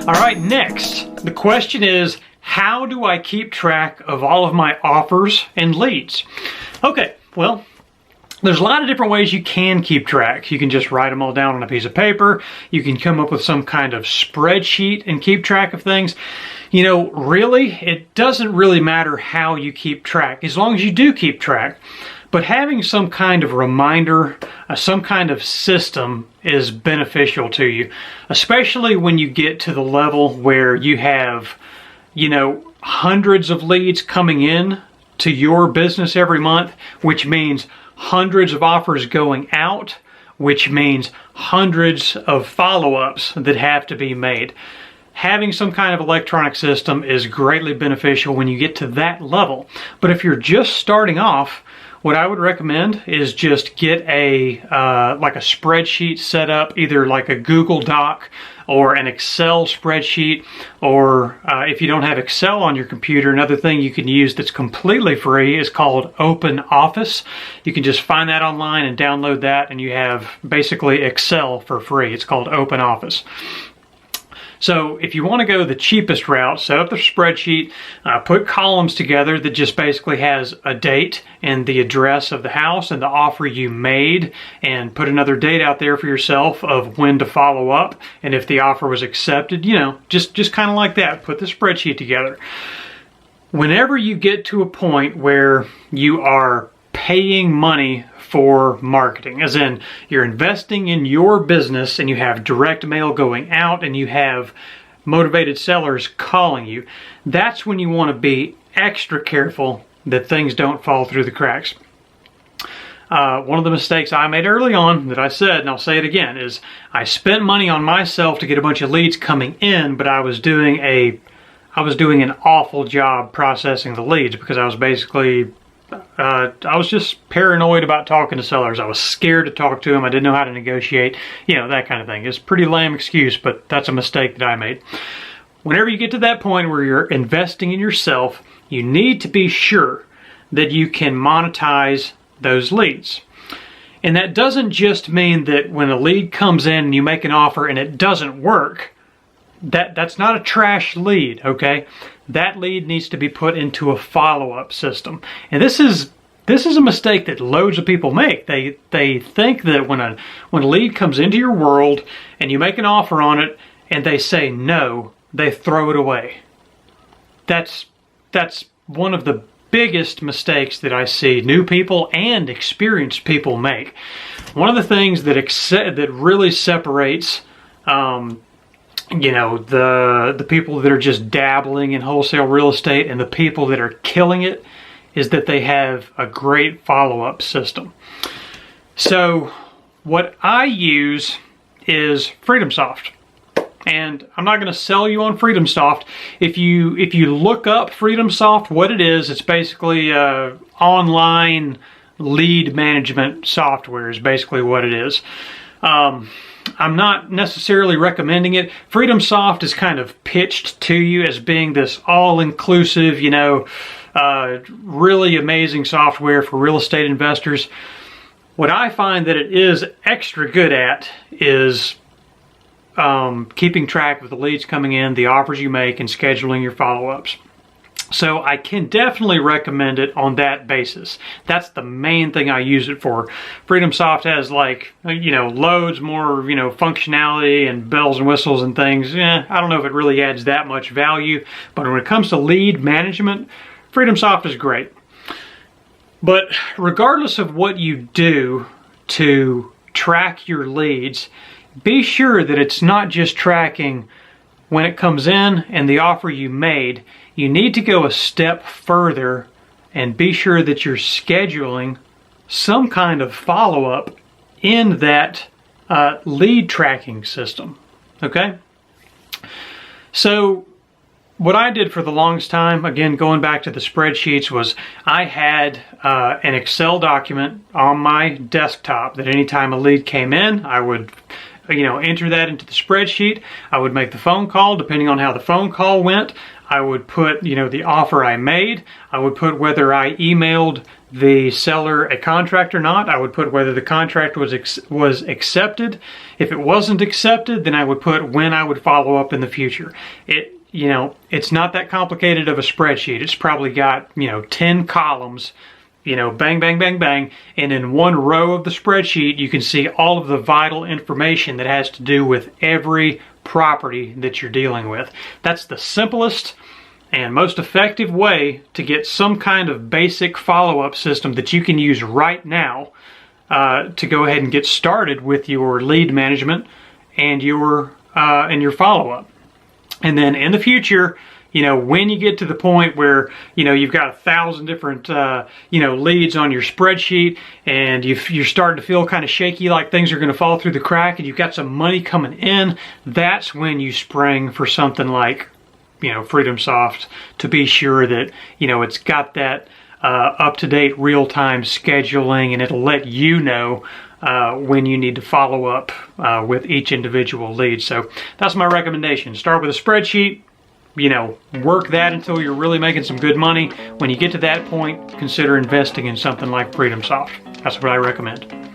All right, next, the question is, how do I keep track of all of my offers and leads? Okay, well, there's a lot of different ways you can keep track. You can just write them all down on a piece of paper. You can come up with some kind of spreadsheet and keep track of things. You know, really, it doesn't really matter how you keep track, as long as you do keep track. But having some kind of reminder, some kind of system is beneficial to you, especially when you get to the level where you have, you know, hundreds of leads coming in to your business every month, which means hundreds of offers going out, which means hundreds of follow-ups that have to be made. Having some kind of electronic system is greatly beneficial when you get to that level. But if you're just starting off, what I would recommend is just get a like a spreadsheet set up, either like a Google Doc or an Excel spreadsheet, or if you don't have Excel on your computer, another thing you can use that's completely free is called Open Office. You can just find that online and download that, and you have basically Excel for free. It's called Open Office. So if you want to go the cheapest route, set up the spreadsheet, put columns together that just basically has a date and the address of the house and the offer you made, and put another date out there for yourself of when to follow up, and if the offer was accepted, you know, just kind of like that. Put the spreadsheet together. Whenever you get to a point where you are paying money for marketing, as in you're investing in your business and you have direct mail going out and you have motivated sellers calling you, that's when you want to be extra careful that things don't fall through the cracks. One of the mistakes I made early on that I said, and I'll say it again, is I spent money on myself to get a bunch of leads coming in, but I was doing an awful job processing the leads, because I was basically I was just paranoid about talking to sellers. I was scared to talk to them. I didn't know how to negotiate, you know, that kind of thing. It's a pretty lame excuse, but that's a mistake that I made. Whenever you get to that point where you're investing in yourself, you need to be sure that you can monetize those leads. And that doesn't just mean that when a lead comes in and you make an offer and it doesn't work, that's not a trash lead, okay? That lead needs to be put into a follow-up system. And this is a mistake that loads of people make. They think that when a lead comes into your world and you make an offer on it and they say no, they throw it away. That's one of the biggest mistakes that I see new people and experienced people make. One of the things that really separates you know, the people that are just dabbling in wholesale real estate and the people that are killing it is that they have a great follow-up system. So what I use is FreedomSoft. And I'm not going to sell you on FreedomSoft. If you look up FreedomSoft, what it is, it's basically online lead management software is basically what it is. I'm not necessarily recommending it. FreedomSoft is kind of pitched to you as being this all-inclusive, you know, really amazing software for real estate investors. What I find that it is extra good at is keeping track of the leads coming in, the offers you make, and scheduling your follow-ups. So I can definitely recommend it on that basis. That's the main thing I use it for. FreedomSoft has, like, you know, loads more, you know, functionality and bells and whistles and things. I don't know if it really adds that much value, but when it comes to lead management, FreedomSoft is great. But regardless of what you do to track your leads, be sure that it's not just tracking when it comes in and the offer you made. You need to go a step further and be sure that you're scheduling some kind of follow-up in that lead tracking system, okay? So what I did for the longest time, again, going back to the spreadsheets, was I had an Excel document on my desktop that anytime a lead came in, I would enter that into the spreadsheet. I would make the phone call. Depending on how the phone call went, I would put, the offer I made. I would put whether I emailed the seller a contract or not. I would put whether the contract was accepted. If it wasn't accepted, then I would put when I would follow up in the future. It's not that complicated of a spreadsheet. It's probably got, 10 columns, bang, bang, bang, bang. And in one row of the spreadsheet, you can see all of the vital information that has to do with every property that you're dealing with. That's the simplest and most effective way to get some kind of basic follow-up system that you can use right now to go ahead and get started with your lead management and your follow-up. And then in the future, when you get to the point where, you've got 1,000 different, leads on your spreadsheet, and you're starting to feel kind of shaky, like things are going to fall through the crack, and you've got some money coming in, that's when you spring for something like, FreedomSoft, to be sure that, it's got that up-to-date real-time scheduling, and it'll let you know when you need to follow up with each individual lead. So that's my recommendation. Start with a spreadsheet, work that until you're really making some good money. When you get to that point, consider investing in something like FreedomSoft. That's what I recommend.